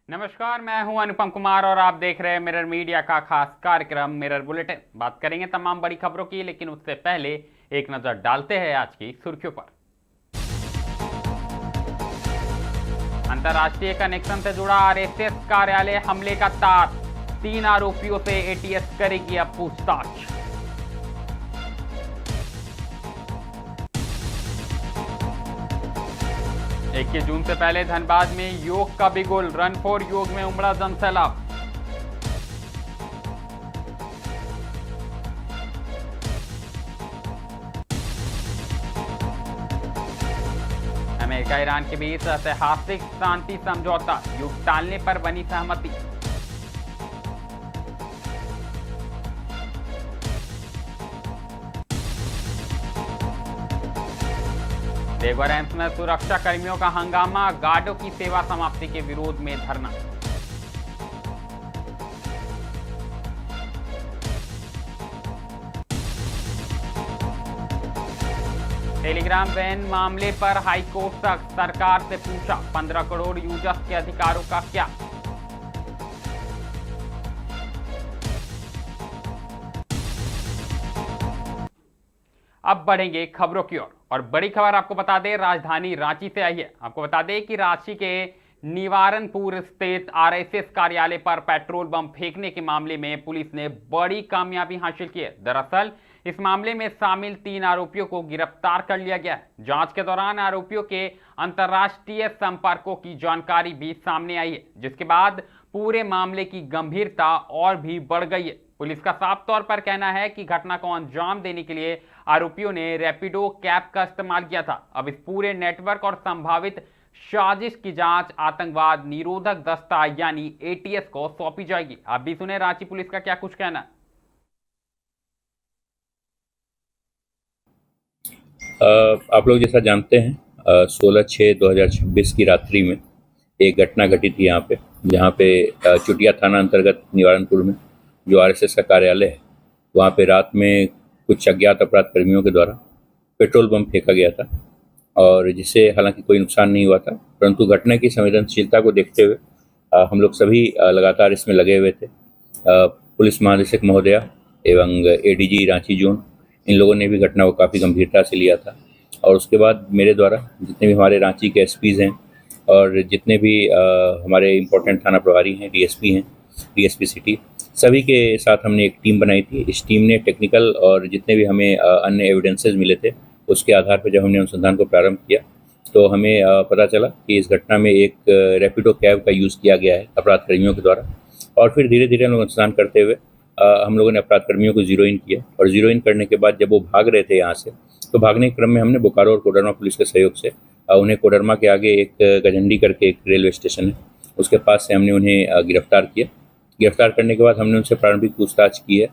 नमस्कार, मैं हूं अनुपम कुमार और आप देख रहे हैं मिरर मीडिया का खास कार्यक्रम मिरर बुलेटिन। बात करेंगे तमाम बड़ी खबरों की, लेकिन उससे पहले एक नजर डालते हैं आज की सुर्खियों पर। अंतर्राष्ट्रीय कनेक्शन से जुड़ा आरएसएस कार्यालय हमले का तार, 3 आरोपियों से एटीएस करेगी अब पूछताछ। इक्कीस जून से पहले धनबाद में योग का बिगुल, रन फॉर योग में उमड़ा जनसैलाब। अमेरिका ईरान के बीच ऐतिहासिक शांति समझौता, युद्ध टालने पर बनी सहमति। देवघर एम्स में सुरक्षा कर्मियों का हंगामा, गार्डों की सेवा समाप्ति के विरोध में धरना। टेलीग्राम बैन मामले पर हाईकोर्ट सरकार से पूछा, 15 करोड़ यूजर्स के अधिकारों का क्या। अब बढ़ेंगे खबरों की ओर और बड़ी खबर आपको बता दें, राजधानी रांची से आई है। आपको बता दें कि रांची के निवारनपुर स्थित आरएसएस कार्यालय पर पेट्रोल बम फेंकने के मामले में पुलिस ने बड़ी कामयाबी हासिल की है। दरअसल इस मामले में शामिल 3 आरोपियों को गिरफ्तार कर लिया गया है। जांच के दौरान आरोपियों के अंतर्राष्ट्रीय संपर्कों की जानकारी भी सामने आई है, जिसके बाद पूरे मामले की गंभीरता और भी बढ़ गई है। पुलिस का साफ तौर पर कहना है कि घटना को अंजाम देने के लिए आरोपियों ने रैपिडो कैब का इस्तेमाल किया था। अब इस पूरे नेटवर्क और संभावित साजिश की जांच आतंकवाद निरोधक दस्ता यानी एटीएस को सौंपी जाएगी। आप भी सुने रांची पुलिस का क्या कुछ कहना है। आप लोग जैसा जानते हैं 16/6/2026 की रात्रि में एक घटना घटी थी यहाँ पे, जहाँ पे चुटिया थाना अंतर्गत निवारनपुर में जो आरएसएस का कार्यालय है, वहाँ पे रात में कुछ अज्ञात अपराध कर्मियों के द्वारा पेट्रोल बम फेंका गया था और जिससे हालांकि कोई नुकसान नहीं हुआ था, परंतु घटना की संवेदनशीलता को देखते हुए हम लोग सभी लगातार इसमें लगे हुए थे। पुलिस महानिदेशक महोदया एवं एडीजी रांची जोन, इन लोगों ने भी घटना को काफ़ी गंभीरता से लिया था और उसके बाद मेरे द्वारा जितने भी हमारे रांची के एसपीज़ हैं और जितने भी हमारे इम्पोर्टेंट थाना प्रभारी हैं, डीएसपी हैं, डीएसपी सिटी, सभी के साथ हमने एक टीम बनाई थी। इस टीम ने टेक्निकल और जितने भी हमें अन्य एविडेंसेस मिले थे, उसके आधार पर जब हमने अनुसंधान को प्रारंभ किया तो हमें पता चला कि इस घटना में एक रैपिडो कैब का यूज़ किया गया है अपराध कर्मियों के द्वारा। और फिर धीरे धीरे हम लोग अनुसंधान करते हुए हम लोगों ने अपराध कर्मियों को जीरो इन किया और जीरो इन करने के बाद जब वो भाग रहे थे यहाँ से, तो भागने के क्रम में हमने बोकारो और कोडरमा पुलिस के सहयोग से उन्हें कोडरमा के आगे एक गझंडी करके एक रेलवे स्टेशन है, उसके पास से हमने उन्हें गिरफ्तार किया। गिरफ्तार करने के बाद हमने उनसे प्रारंभिक पूछताछ की है।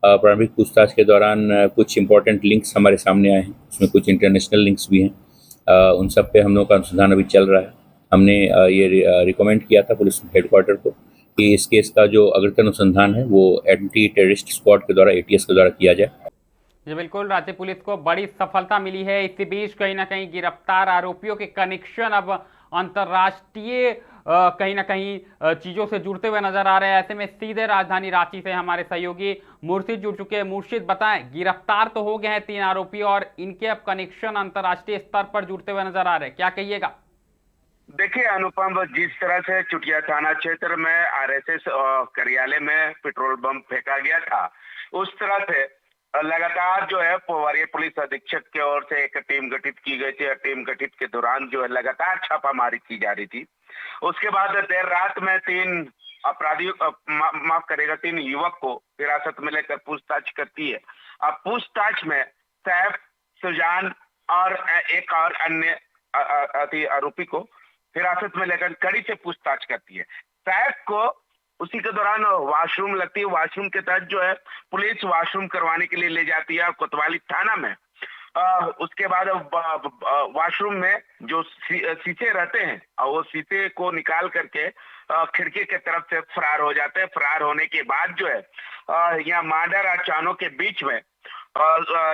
प्रारंभिक पूछताछ के दौरान कुछ इंपॉर्टेंट लिंक्स हमारे सामने आए हैं, उसमें कुछ इंटरनेशनल लिंक्स भी हैं। उन सब पे हम लोग का अनुसंधान अभी चल रहा है। हमने ये रिकमेंड किया था पुलिस हेडक्वार्टर को कि इस केस का जो अग्रतर अनुसंधान है वो एंटी टेररिस्ट स्क्वाड के द्वारा, एटीएस के द्वारा किया जाए। जी बिल्कुल, राज्य पुलिस को बड़ी सफलता मिली है। इसी बीच कहीं ना कहीं गिरफ्तार आरोपियों के कनेक्शन अब अंतर्राष्ट्रीय कहीं ना कहीं चीजों से जुड़ते हुए नजर आ रहे हैं। ऐसे में सीधे राजधानी रांची से हमारे सहयोगी मुर्शिद जुड़ चुके हैं। मुर्शिद बताएं, गिरफ्तार तो हो गए हैं 3 आरोपी और इनके अब कनेक्शन अंतर्राष्ट्रीय स्तर पर जुड़ते हुए नजर आ रहे हैं, क्या कहिएगा। देखिए अनुपम, जिस तरह से चुटिया थाना क्षेत्र में आरएसएस कार्यालय में पेट्रोल बम फेंका गया था, उस तरह से लगातार जो है वरीय पुलिस अधीक्षक की ओर से एक टीम गठित की गई थी। टीम गठित के दौरान जो है लगातार छापामारी की जा रही थी। उसके बाद देर रात में 3 अपराधी माफ करेगा 3 युवक को हिरासत में लेकर पूछताछ करती है। अब पूछताछ में सैफ, सुजान और एक और अन्य आरोपी को हिरासत में लेकर कड़ी से पूछताछ करती है। सैफ को उसी के दौरान वॉशरूम लगती है। वॉशरूम के तहत जो है पुलिस वॉशरूम करवाने के लिए ले जाती है कोतवाली थाना में। उसके बाद वॉशरूम में जो शीशे रहते हैं और वो शीशे को निकाल करके खिड़की के तरफ से फरार हो जाते हैं। फरार होने के बाद जो है यहाँ मांडर और चानो के बीच में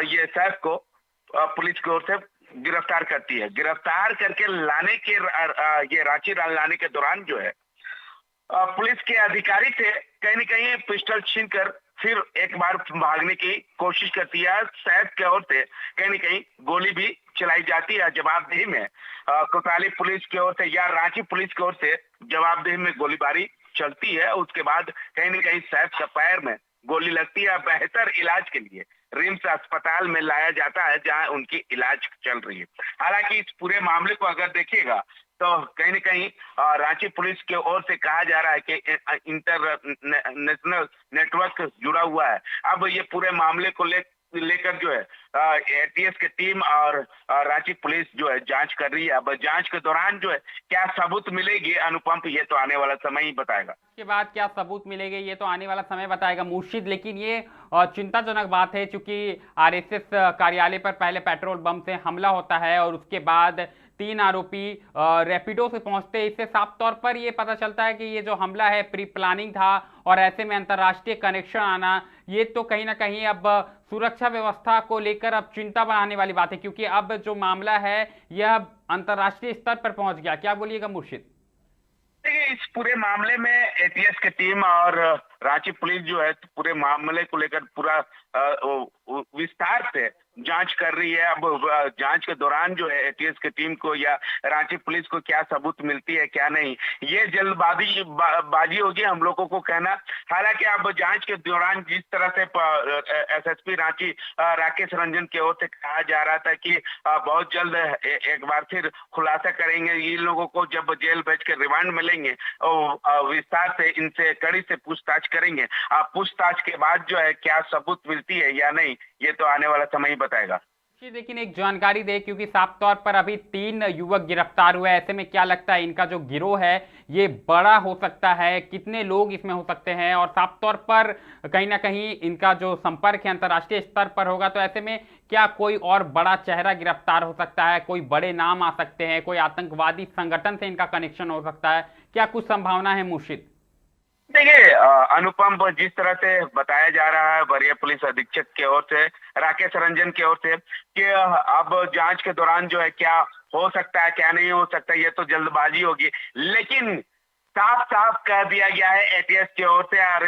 ये सैफ को पुलिस की ओर से गिरफ्तार करती है। गिरफ्तार करके लाने के ये रांची लाने के दौरान जो है पुलिस के अधिकारी से कहीं न कहीं पिस्टल छीनकर फिर एक बार भागने की कोशिश करती है। सैफ की ओर से कहीं न कहीं गोली भी चलाई जाती है जवाबदेही में। कोतवाली पुलिस की ओर से या रांची पुलिस की ओर से जवाबदेही में गोलीबारी चलती है। उसके बाद कहीं न कहीं सैफ के पैर में गोली लगती है। बेहतर इलाज के लिए रिम्स अस्पताल में लाया जाता है, जहां उनकी इलाज चल रही है। हालांकि इस पूरे मामले को अगर देखिएगा तो कहीं न कहीं रांची पुलिस की ओर से कहा जा रहा है कि इंटरनेशनल नेटवर्क जुड़ा हुआ है। अब ये पूरे मामले को लेकर जो है एटीएस की टीम और रांची पुलिस जो है जांच कर रही है। अब जांच के दौरान जो है क्या सबूत मिलेगी अनुपम, ये तो आने वाला समय ही बताएगा। के बाद क्या सबूत मिलेंगे ये तो आने वाला समय बताएगा मुर्शिद। लेकिन ये चिंताजनक बात है, क्योंकि आरएसएस कार्यालय पर पहले पेट्रोल बम से हमला होता है और उसके बाद 3 आरोपी रैपिडो से पहुंचते हैं। इससे साफ तौर पर ये पता चलता है कि ये जो हमला है प्री प्लानिंग था और ऐसे में अंतर्राष्ट्रीय कनेक्शन आना, ये तो कहीं ना कहीं अब सुरक्षा व्यवस्था को लेकर अब चिंता बढ़ाने वाली बात है, क्योंकि अब जो मामला है यह अंतर्राष्ट्रीय स्तर पर पहुंच गया। क्या बोलिएगा मुर्शिद? इस पूरे मामले में एटीएस की टीम और रांची पुलिस जो है पूरे मामले को लेकर पूरा विस्तार से जांच कर रही है। अब जांच के दौरान जो है एटीएस की टीम को या रांची पुलिस को क्या सबूत मिलती है क्या नहीं, ये जल्दबाजी होगी हम लोगों को कहना। हालांकि अब जांच के दौरान जिस तरह से एसएसपी रांची राकेश रंजन की ओर से कहा जा रहा था कि बहुत जल्द एक बार फिर खुलासा करेंगे, इन लोगों को जब जेल भेज के रिमांड मिलेंगे और विस्तार से इनसे कड़ी से पूछताछ करेंगे। पूछताछ के बाद जो है क्या सबूत मिलती है या नहीं, ये तो आने वाला समय ही बताएगा। लेकिन एक जानकारी दे, क्योंकि साफ तौर पर अभी 3 युवक गिरफ्तार हुए, ऐसे में क्या लगता है इनका जो गिरोह है ये बड़ा हो सकता है? कितने लोग इसमें हो सकते हैं? और साफ तौर पर कहीं ना कहीं इनका जो संपर्क है अंतर्राष्ट्रीय स्तर पर होगा, तो ऐसे में क्या कोई और बड़ा चेहरा गिरफ्तार हो सकता है? कोई बड़े नाम आ सकते हैं? कोई आतंकवादी संगठन से इनका कनेक्शन हो सकता है? क्या कुछ संभावना है मुर्शिद? देखिए अनुपम, जिस तरह से बताया जा रहा है वरीय पुलिस अधीक्षक की ओर से, राकेश रंजन की ओर से, कि अब जांच के दौरान जो है क्या हो सकता है क्या नहीं हो सकता, ये तो जल्दबाजी होगी। लेकिन साफ साफ कह दिया गया है एटीएस की ओर से और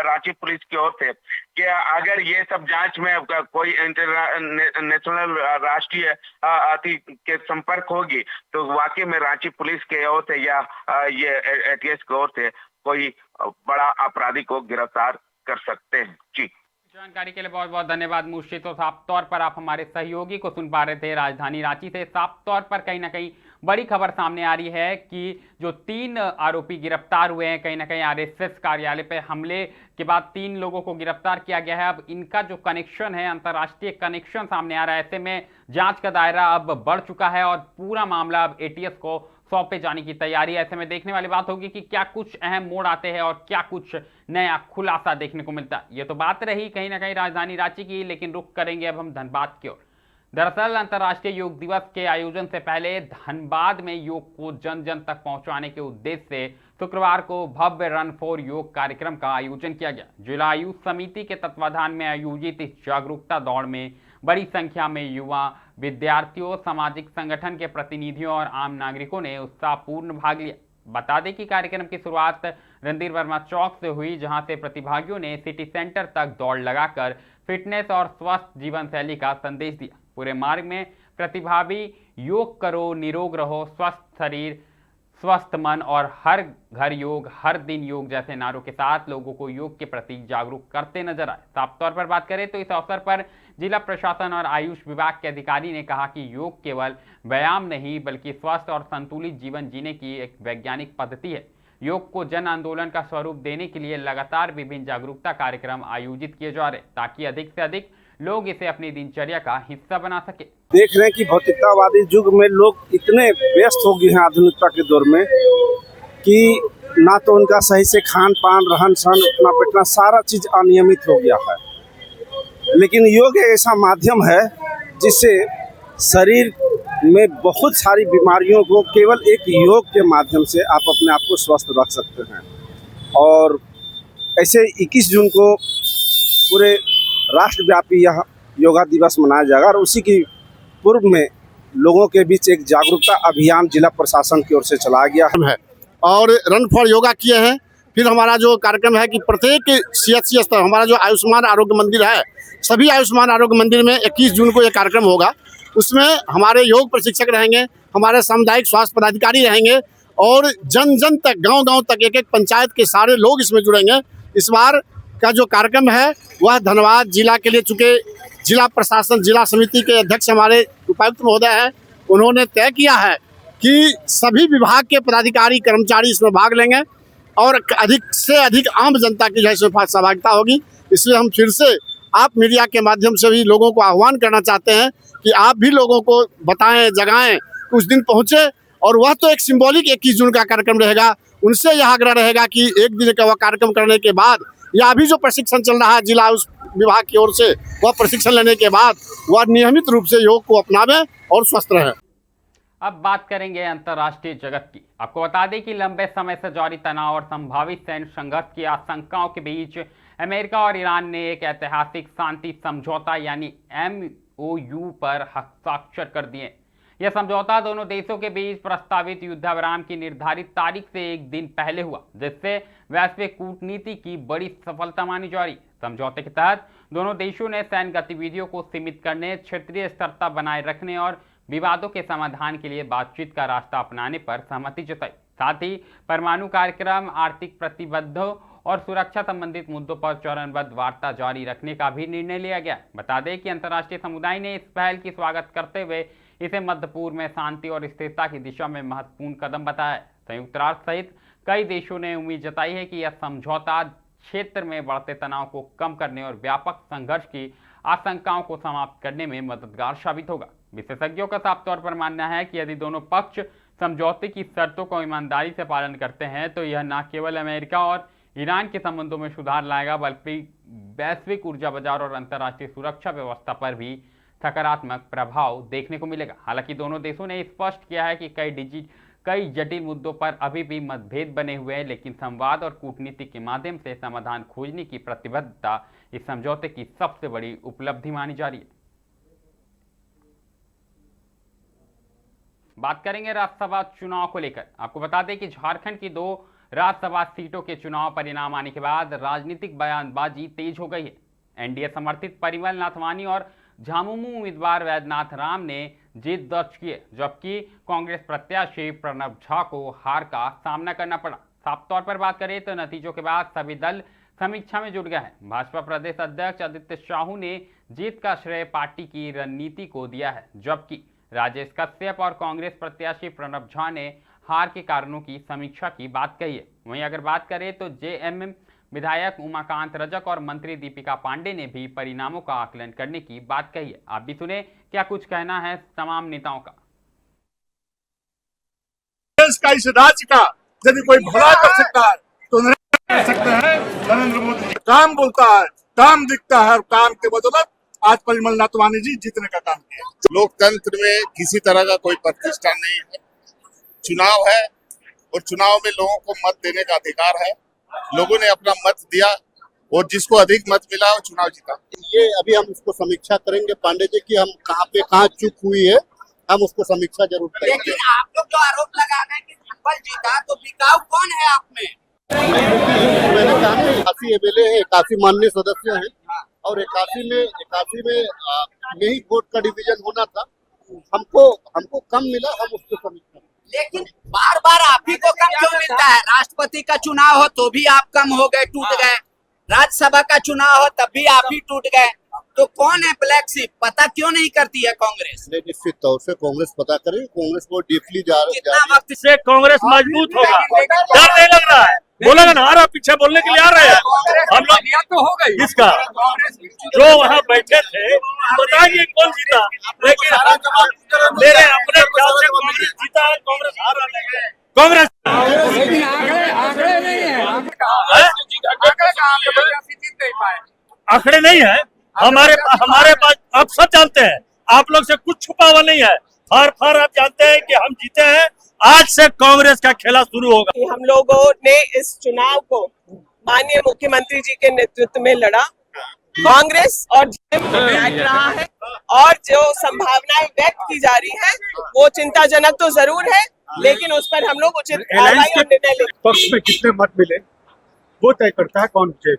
रांची पुलिस की ओर से कि अगर ये सब जांच में कोई इंटरनेशनल राष्ट्रीय अति के संपर्क होगी तो वाकई में रांची पुलिस के ओर से या ये एटीएस की ओर से कोई बड़ा अपराधी को गिरफ्तार कर सकते हैं। जी, जानकारी के लिए बहुत बहुत धन्यवाद मुर्शिद। तो साफ तौर पर आप हमारे सहयोगी को सुन पा रहे थे राजधानी रांची से। साफ तौर पर कहीं ना कहीं बड़ी खबर सामने आ रही है कि जो 3 आरोपी गिरफ्तार हुए हैं, कहीं ना कहीं आरएसएस कार्यालय पर हमले के बाद 3 लोगों को गिरफ्तार किया गया है। अब इनका जो कनेक्शन है, अंतर्राष्ट्रीय कनेक्शन सामने आ रहा है। ऐसे में जांच का दायरा अब बढ़ चुका है और पूरा मामला अब एटीएस को सौंपे जाने की तैयारी है। ऐसे में देखने वाली बात होगी कि क्या कुछ अहम मोड़ आते हैं और क्या कुछ नया खुलासा देखने को मिलता है। ये तो बात रही कहीं ना कहीं राजधानी रांची की, लेकिन रुख करेंगे अब हम धनबाद की ओर। दरअसल अंतर्राष्ट्रीय योग दिवस के आयोजन से पहले धनबाद में योग को जन जन तक पहुंचाने के उद्देश्य से शुक्रवार को भव्य रन फॉर योग कार्यक्रम का आयोजन किया गया। जिला आयुष समिति के तत्वाधान में आयोजित इस जागरूकता दौड़ में बड़ी संख्या में युवा, विद्यार्थियों, सामाजिक संगठन के प्रतिनिधियों और आम नागरिकों ने उत्साहपूर्ण भाग लिया। बता दें कि कार्यक्रम की शुरुआत रणधीर वर्मा चौक से हुई, जहां से प्रतिभागियों ने सिटी सेंटर तक दौड़ लगाकर फिटनेस और स्वस्थ जीवन शैली का संदेश दिया। पूरे मार्ग में प्रतिभागी योग करो, निरोग रहो, स्वस्थ शरीर, स्वस्थ मन और हर घर योग, हर दिन योग जैसे नारों के साथ लोगों को योग के प्रति जागरूक करते नजर आए। साफ तौर पर बात करें तो इस अवसर पर जिला प्रशासन और आयुष विभाग के अधिकारी ने कहा कि योग केवल व्यायाम नहीं बल्कि स्वस्थ और संतुलित जीवन जीने की एक वैज्ञानिक पद्धति है। योग को जन आंदोलन का स्वरूप देने के लिए लगातार विभिन्न जागरूकता कार्यक्रम आयोजित किए जा रहे ताकि अधिक से अधिक लोग इसे अपनी दिनचर्या का हिस्सा बना सके। देख रहे हैं कि भौतिकतावादी युग में लोग इतने व्यस्त हो गए हैं आधुनिकता के दौर में कि ना तो उनका सही से खान पान, रहन सहन, उठना बैठना सारा चीज अनियमित हो गया है। लेकिन योग एक ऐसा माध्यम है जिससे शरीर में बहुत सारी बीमारियों को केवल एक योग के माध्यम से आप अपने आप को स्वस्थ रख सकते हैं। और ऐसे 21 जून को पूरे राष्ट्रव्यापी यह योगा दिवस मनाया जाएगा और उसी की पूर्व में लोगों के बीच एक जागरूकता अभियान जिला प्रशासन की ओर से चलाया गया है और रन फॉर योगा किए हैं। फिर हमारा जो कार्यक्रम है कि प्रत्येक CHC स्तर हमारा जो आयुष्मान आरोग्य मंदिर है, सभी आयुष्मान आरोग्य मंदिर में 21 जून को ये कार्यक्रम होगा। उसमें हमारे योग प्रशिक्षक रहेंगे, हमारे सामुदायिक स्वास्थ्य पदाधिकारी रहेंगे और जन जन तक, गांव-गांव तक, एक एक पंचायत के सारे लोग इसमें जुड़ेंगे। इस बार का जो कार्यक्रम है वह धनबाद जिला के लिए, चूँकि जिला प्रशासन, जिला समिति के अध्यक्ष हमारे उपायुक्त महोदय हैं, उन्होंने तय किया है कि सभी विभाग के पदाधिकारी कर्मचारी इसमें भाग लेंगे और अधिक से अधिक आम जनता की जो है इसमें सहभागिता होगी। इसलिए हम फिर से आप मीडिया के माध्यम से भी लोगों को आह्वान करना चाहते हैं कि आप भी लोगों को बताएं, जगाएं, उस दिन पहुँचे। और वह तो एक सिंबॉलिक 21 जून का कार्यक्रम रहेगा। उनसे यह आग्रह रहेगा कि एक दिन का वह कार्यक्रम करने के बाद या अभी जो प्रशिक्षण चल रहा है जिला उस विभाग की ओर से, वह प्रशिक्षण लेने के बाद वह नियमित रूप से योग को अपनावें और स्वस्थ रहें। अब बात करेंगे अंतर्राष्ट्रीय जगत की। आपको बता दें कि लंबे समय से जारी तनाव और संभावित सैन्य संघर्ष की आशंकाओं के बीच अमेरिका और ईरान ने एक ऐतिहासिक शांति समझौता यानी MOU पर हस्ताक्षर कर दिए। यह समझौता दोनों देशों के बीच प्रस्तावित युद्धविराम की निर्धारित तारीख से एक दिन पहले हुआ, जिससे वैश्विक कूटनीति की बड़ी सफलता मानी जा रही। समझौते के तहत दोनों देशों ने सैन्य गतिविधियों को सीमित करने, क्षेत्रीय स्थिरता बनाए रखने और विवादों के समाधान के लिए बातचीत का रास्ता अपनाने पर सहमति जताई। साथ ही परमाणु कार्यक्रम, आर्थिक प्रतिबद्धों और सुरक्षा संबंधित मुद्दों पर चरणबद्ध वार्ता जारी रखने का भी निर्णय लिया गया। बता दें कि अंतर्राष्ट्रीय समुदाय ने इस पहल की स्वागत करते हुए इसे मध्य पूर्व में शांति और स्थिरता की दिशा में महत्वपूर्ण कदम बताया। संयुक्त राष्ट्र सहित कई देशों ने उम्मीद जताई है कि यह समझौता क्षेत्र में बढ़ते तनाव को कम करने और व्यापक संघर्ष की आशंकाओं को समाप्त करने में मददगार साबित होगा। विशेषज्ञों का साफ तौर पर मानना है कि यदि दोनों पक्ष समझौते की शर्तों का ईमानदारी से पालन करते हैं तो यह न केवल अमेरिका और ईरान के संबंधों में सुधार लाएगा, बल्कि वैश्विक ऊर्जा बाजार और अंतर्राष्ट्रीय सुरक्षा व्यवस्था पर भी सकारात्मक प्रभाव देखने को मिलेगा। हालांकि दोनों देशों ने स्पष्ट किया है कि कई जटिल मुद्दों पर अभी भी मतभेद बने हुए हैं, लेकिन संवाद और कूटनीति के माध्यम से समाधान खोजने की प्रतिबद्धता इस समझौते की सबसे बड़ी उपलब्धि मानी जा रही है। बात करेंगे राज्यसभा चुनाव को लेकर। आपको बता दें कि झारखंड की 2 राज्यसभा सीटों के चुनाव परिणाम आने के बाद राजनीतिक बयानबाजी तेज हो गई है। एनडीए समर्थित परिमल नाथवानी और झामुमो उम्मीदवार वैद्यनाथ राम ने जीत दर्ज की है, जबकि कांग्रेस प्रत्याशी प्रणब झा को हार का सामना करना पड़ा। साफ तौर पर बात करें तो नतीजों के बाद सभी दल समीक्षा में जुट गए हैं। भाजपा प्रदेश अध्यक्ष आदित्य साहू ने जीत का श्रेय पार्टी की रणनीति को दिया है, जबकि राजेश कश्यप और कांग्रेस प्रत्याशी प्रणब झा ने हार के कारणों की समीक्षा की बात कही है। वहीं अगर बात करें तो JMM विधायक उमाकांत रजक और मंत्री दीपिका पांडे ने भी परिणामों का आकलन करने की बात कही है। आप भी सुने क्या कुछ कहना है तमाम नेताओं का। देश का इस राज्य का यदि कोई भला कर सकता है तो कर सकते हैं नरेंद्र मोदी। काम बोलता है, काम दिखता है और काम के बदौलत आज परिमल नाथवानी जी जीतने का काम किया। लोकतंत्र में किसी तरह का कोई प्रतिष्ठा नहीं है। चुनाव है और चुनाव में लोगों को मत देने का अधिकार है। लोगों ने अपना मत दिया और जिसको अधिक मत मिला वो चुनाव जीता। ये अभी हम उसको समीक्षा करेंगे पांडे जी की, हम कहाँ चूक हुई है, हम उसको समीक्षा जरूर करेंगे। लेकिन आप लोग जो आरोप लगा रहे हैं कि धनबल जीता, तो बिकाऊ कौन है आप में? मैंने कहा ना 81 MLA है, 81 माननीय सदस्य हैं और 81 में यही वोट का डिवीजन होना था। हमको कम मिला, हम उसको समीक्षा। लेकिन बार बार आप ही को कम क्यों मिलता है? राष्ट्रपति का चुनाव हो तो भी आप कम हो गए, टूट गए। राज्यसभा का चुनाव हो तब भी आप ही टूट गए। तो कौन है ब्लैक शिप? पता क्यों नहीं करती है कांग्रेस? निश्चित तौर से कांग्रेस पता करे। कांग्रेस को डीपली जा रही है। कितना वक्त से कांग्रेस मजबूत होगा, डर नहीं लग रहा है। बोला ना हारा पीछे बोलने के लिए आ रहे हैं हम लोग। तो हो गई इसका जो वहाँ बैठे थे बताइए कौन जीता, लेकिन मेरे अपने ख्याल से कांग्रेस जीता है, कांग्रेस हारा नहीं है। कांग्रेस आंकड़े नहीं है हमारे पास। आप सब जानते हैं, आप लोग से कुछ छुपा हुआ नहीं है। फार आप जानते हैं कि हम जीते हैं। आज से कांग्रेस का खेला शुरू होगा। हम लोगों ने इस चुनाव को माननीय मुख्यमंत्री जी के नेतृत्व में लड़ा। कांग्रेस और बैठ रहा है और जो संभावनाएं व्यक्त की जा रही है वो चिंताजनक तो जरूर है, लेकिन उस पर हम लोग उचित कार्रवाई और निर्णय लेंगे। पक्ष में कितने मत मिले वो तय करता है कौन विजय।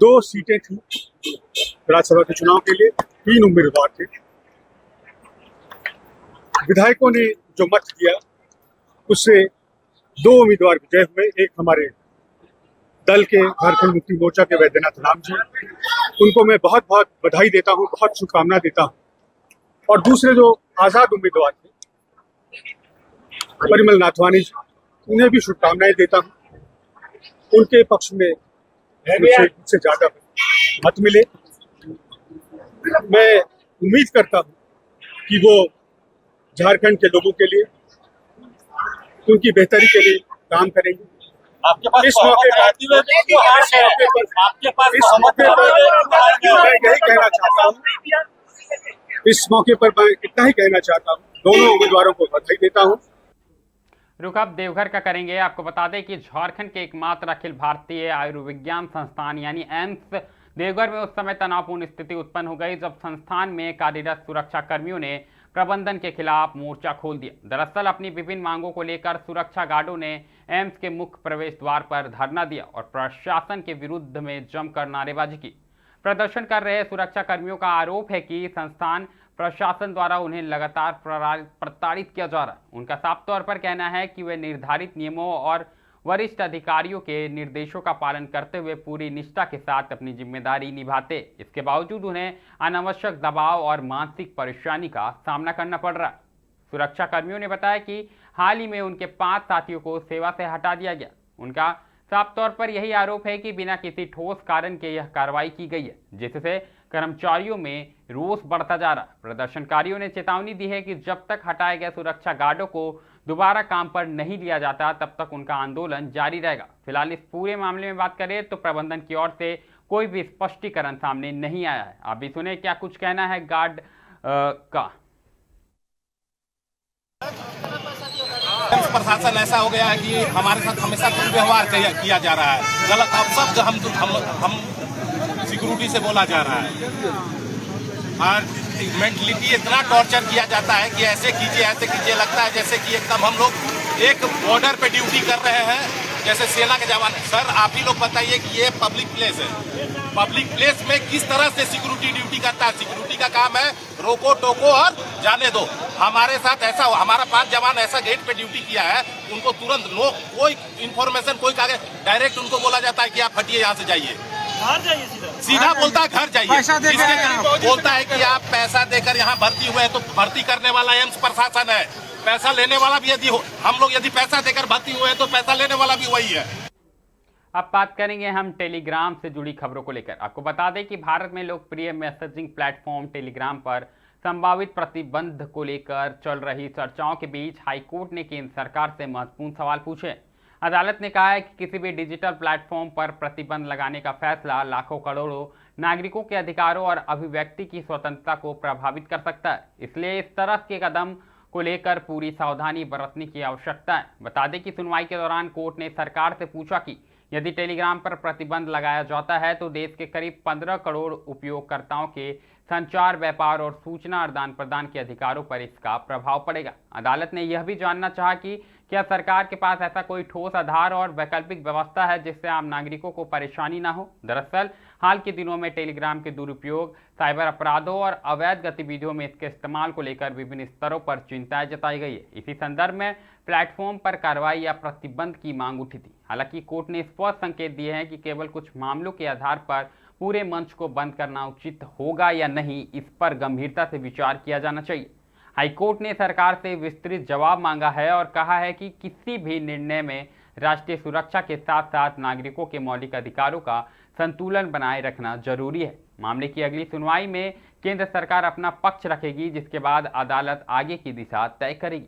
2 सीटें थी राज्यसभा के चुनाव के लिए, 3 उम्मीदवार थे। विधायकों ने जो मत दिया उससे 2 उम्मीदवार विजय हुए। एक हमारे दल के झारखंड मुक्ति मोर्चा के वैद्यनाथ राम जी, उनको मैं बहुत बहुत बधाई देता हूं, बहुत शुभकामना देता हूं। और दूसरे जो आजाद उम्मीदवार थे परिमल नाथवानी जी, उन्हें भी शुभकामनाएं देता हूं। उनके पक्ष में मुझसे ज्यादा मत मिले। मैं उम्मीद करता हूं कि वो झारखंड के लोगों के लिए, उनकी बेहतरी के लिए काम करेंगे। इस मौके पर मैं यही कहना चाहता हूं, इस मौके पर मैं इतना ही कहना चाहता हूं, दोनों उम्मीदवारों को बधाई देता हूं। रुख अब देवघर का करेंगे। आपको बता दें कि झारखंड के एकमात्र अखिल भारतीय आयुर्विज्ञान संस्थान यानी एम्स देवघर में उस समय तनावपूर्ण स्थिति उत्पन्न हो गई जब संस्थान में कार्यरत सुरक्षा कर्मियों ने प्रबंधन के खिलाफ मोर्चा खोल दिया। दरअसल अपनी विभिन्न मांगों को लेकर सुरक्षा गार्डों ने एम्स के मुख्य प्रवेश द्वार पर धरना दिया और प्रशासन के विरुद्ध में जमकर नारेबाजी की। प्रदर्शन कर रहे सुरक्षा कर्मियों का आरोप है कि संस्थान प्रशासन द्वारा उन्हें लगातार प्रताड़ित किया जा रहा है। उनका साफ तौर पर कहना है कि वे निर्धारित नियमों और वरिष्ठ अधिकारियों के निर्देशों का पालन करते हुए पूरी निष्ठा के साथ अपनी जिम्मेदारी निभाते। इसके बावजूद उन्हें अनावश्यक दबाव और मानसिक परेशानी का सामना करना पड़ रहा है। सुरक्षा कर्मियों ने बताया कि हाल ही में उनके 5 साथियों को सेवा से हटा दिया गया। उनका साफ तौर पर यही आरोप है कि बिना किसी ठोस कारण के यह कार्रवाई की गई है, जिससे कर्मचारियों में रोष बढ़ता जा रहा है। प्रदर्शनकारियों ने चेतावनी दी है कि जब तक हटाए गए सुरक्षा गार्डों को दोबारा काम पर नहीं लिया जाता तब तक उनका आंदोलन जारी रहेगा। फिलहाल इस पूरे मामले में बात करें तो प्रबंधन की ओर से कोई भी स्पष्टीकरण सामने नहीं आया है। आप भी सुने क्या कुछ कहना है गार्ड का। प्रशासन ऐसा हो गया है कि हमारे साथ हमेशा दुर्व्यवहार किया जा रहा है, गलत शब्द हम सिक्योरिटी से बोला जा रहा है और मेंटलिटी इतना टॉर्चर किया जाता है कि ऐसे कीजिए लगता है जैसे कि एकदम हम लोग एक बॉर्डर पे ड्यूटी कर रहे हैं जैसे सेना के जवान। सर आप ही लोग बताइए कि ये पब्लिक प्लेस है, पब्लिक प्लेस में किस तरह से सिक्योरिटी ड्यूटी करता है। सिक्योरिटी का काम है रोको टोको और जाने दो। हमारे साथ ऐसा हमारा 5 जवान ऐसा गेट पे ड्यूटी किया है, उनको तुरंत कोई इन्फॉर्मेशन कोई कागज, डायरेक्ट उनको बोला जाता है कि आप हटिए यहाँ से जाइए, घर जाइए, सीधा बोलता है घर जाइए। बोलता है कि आप पैसा देकर यहाँ भर्ती हुए हैं तो भर्ती करने वाला एम्स प्रशासन है, पैसा लेने वाला भी यदि हम लोग यदि पैसा देकर भर्ती हुए हैं तो पैसा लेने वाला भी वही है। अब बात करेंगे हम टेलीग्राम से जुड़ी खबरों को लेकर। आपको बता दें कि भारत में लोकप्रिय मैसेजिंग प्लेटफॉर्म टेलीग्राम पर संभावित प्रतिबंध को लेकर चल रही चर्चाओं के बीच हाईकोर्ट ने केंद्र सरकार से महत्वपूर्ण सवाल पूछे। अदालत ने कहा है कि किसी भी डिजिटल प्लेटफॉर्म पर प्रतिबंध लगाने का फैसला लाखों करोड़ों नागरिकों के अधिकारों और अभिव्यक्ति की स्वतंत्रता को प्रभावित कर सकता है। इसलिए इस तरह के कदम को लेकर पूरी सावधानी बरतने की आवश्यकता है। बता दें कि सुनवाई के दौरान कोर्ट ने सरकार से पूछा कि यदि टेलीग्राम पर प्रतिबंध लगाया जाता है तो देश के करीब 15 करोड़ उपयोगकर्ताओं के संचार, व्यापार और सूचना आदान प्रदान के अधिकारों पर इसका प्रभाव पड़ेगा। अदालत ने यह भी जानना चाहा कि क्या सरकार के पास ऐसा कोई ठोस आधार और वैकल्पिक व्यवस्था है जिससे आम नागरिकों को परेशानी ना हो। दरअसल हाल के दिनों में टेलीग्राम के दुरुपयोग, साइबर अपराधों और अवैध गतिविधियों में इसके इस्तेमाल को लेकर विभिन्न स्तरों पर चिंताएं जताई गई है। इसी संदर्भ में प्लेटफॉर्म पर कार्रवाई या प्रतिबंध की मांग उठी थी। हालांकि कोर्ट ने स्पष्ट संकेत दिए हैं कि केवल कुछ मामलों के आधार पर पूरे मंच को बंद करना उचित होगा या नहीं, इस पर गंभीरता से विचार किया जाना चाहिए। हाईकोर्ट ने सरकार से विस्तृत जवाब मांगा है और कहा है कि किसी भी निर्णय में राष्ट्रीय सुरक्षा के साथ साथ नागरिकों के मौलिक अधिकारों का संतुलन बनाए रखना जरूरी है। मामले की अगली सुनवाई में केंद्र सरकार अपना पक्ष रखेगी, जिसके बाद अदालत आगे की दिशा तय करेगी।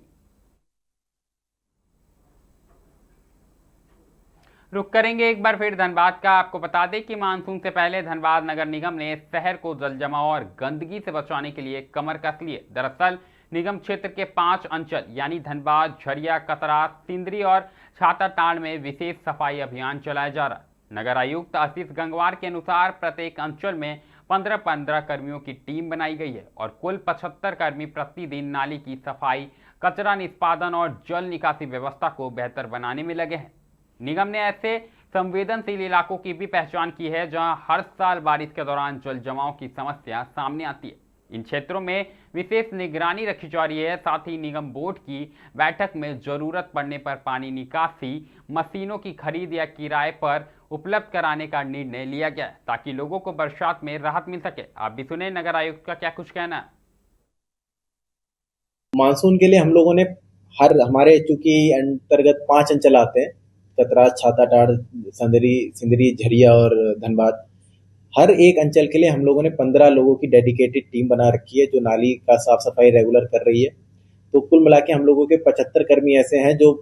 रुक करेंगे एक बार फिर धनबाद का। आपको बता दें कि मानसून से पहले धनबाद नगर निगम ने शहर को जलजमाव और गंदगी से बचाने के लिए कमर कस ली है। दरअसल निगम क्षेत्र के 5 अंचल यानी धनबाद, झरिया, कतरा, सिंदरी और छाताटांड़ में विशेष सफाई अभियान चलाया जा रहा है। नगर आयुक्त आशीष गंगवार के अनुसार प्रत्येक अंचल में 15-15 कर्मियों की टीम बनाई गई है और कुल 75 कर्मी प्रतिदिन नाली की सफाई कचरा निष्पादन और जल निकासी व्यवस्था को बेहतर बनाने में लगे हैं। निगम ने ऐसे संवेदनशील इलाकों की भी पहचान की है जहां हर साल बारिश के दौरान जल जमाव की समस्या सामने आती है। इन क्षेत्रों में विशेष निगरानी रखी जा रही है। साथ ही निगम बोर्ड की बैठक में जरूरत पड़ने पर पानी निकासी मशीनों की खरीद या किराए पर उपलब्ध कराने का निर्णय लिया गया है ताकि लोगों को बरसात में राहत मिल सके। आप भी सुने नगर आयुक्त का क्या कुछ कहना है। मानसून के लिए हम लोगों ने हमारे चूंकि अंतर्गत 5 अंचल आते हैं, कतरास, छाताटाड़, सिंदरी, झरिया और धनबाद। हर एक अंचल के लिए हम लोगों ने 15 लोगों की डेडिकेटेड टीम बना रखी है जो नाली का साफ सफाई रेगुलर कर रही है। तो कुल मिला के हम लोगों के 75 कर्मी ऐसे हैं जो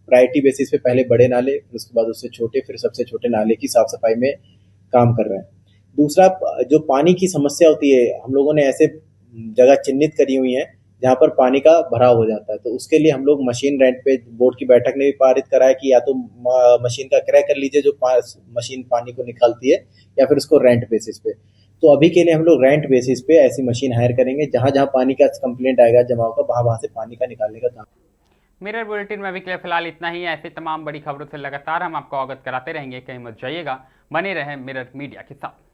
प्रायोरिटी बेसिस पे पहले बड़े नाले, फिर उसके बाद उससे छोटे, फिर सबसे छोटे नाले की साफ सफाई में काम कर रहे हैं। दूसरा, जो पानी की समस्या होती है, हम लोगों ने ऐसे जगह चिन्हित करी हुई है जहाँ पर पानी का भराव हो जाता है। तो उसके लिए हम लोग मशीन रेंट पे, बोर्ड की बैठक ने भी पारित करा है कि या तो मशीन का क्रय कर लीजिए जो मशीन पानी को निकालती है, या फिर उसको रेंट बेसिस पे। तो अभी के लिए हम लोग रेंट बेसिस पे ऐसी मशीन हायर करेंगे, जहां जहां पानी का कंप्लेंट आएगा जमाव का, वहां से पानी का निकालने का काम। मिरर बुलेटिन में अभी के लिए फिलहाल इतना ही। ऐसे तमाम बड़ी खबरों से लगातार हम आपको अवगत कराते रहेंगे। कहीं मत जाइएगा, बने रहें मिरर मीडिया के साथ।